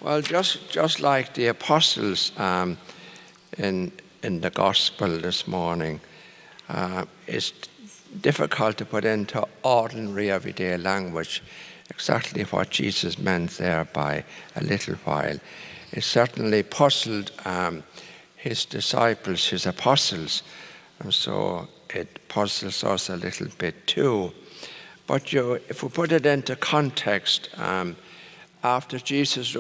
Well, just like the apostles in the gospel this morning, it's difficult to put into ordinary everyday language exactly what Jesus meant there by a little while. It certainly puzzled his disciples, his apostles, and so it puzzles us a little bit too. But if we put it into context, after Jesus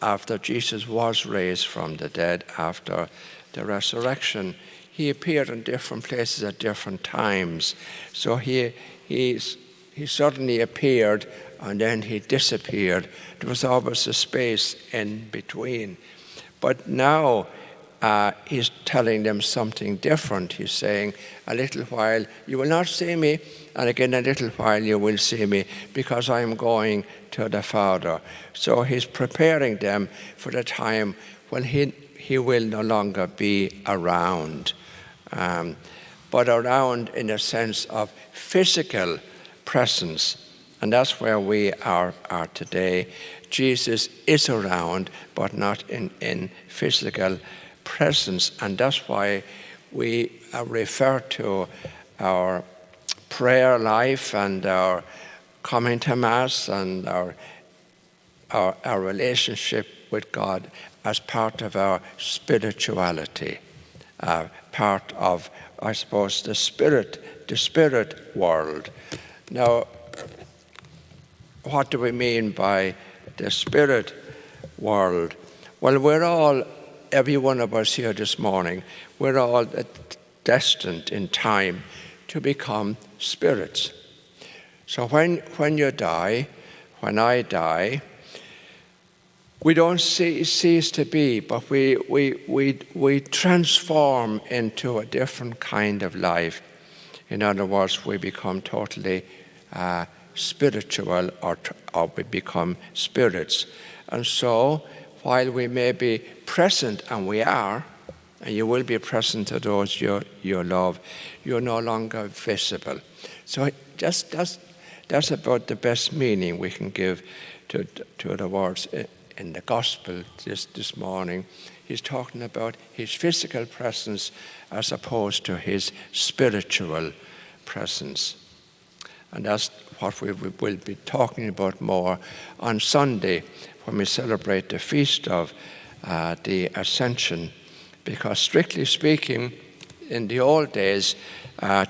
after Jesus was raised from the dead after the resurrection, he appeared in different places at different times. So he suddenly appeared and then he disappeared. There was always a space in between. But now he's telling them something different. He's saying, a little while you will not see me, and again a little while you will see me, because I am going to the Father. So he's preparing them for the time when he will no longer be around. But around in the sense of physical presence. And that's where we are today. Jesus is around, but not in physical presence. And that's why we refer to our prayer life and our coming to Mass and our relationship with God as part of our spirituality, part of, I suppose, the spirit world. Now, what do we mean by the spirit world? Well, every one of us here this morning, we're all destined in time to become spirits. So when you die, when I die, we don't cease to be, but we transform into a different kind of life. In other words, we become totally spiritual, or we become spirits. And so, while we may be present, and we are, and you will be present to those you love, you're no longer visible. So that's about the best meaning we can give to the words in the gospel this morning. He's talking about his physical presence as opposed to his spiritual presence. And that's what we will be talking about more on Sunday when we celebrate the feast of the Ascension. Because strictly speaking, in the old days,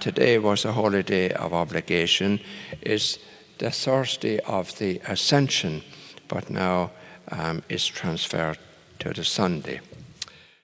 today was a holy day of obligation, is the Thursday of the Ascension, but now is transferred to the Sunday.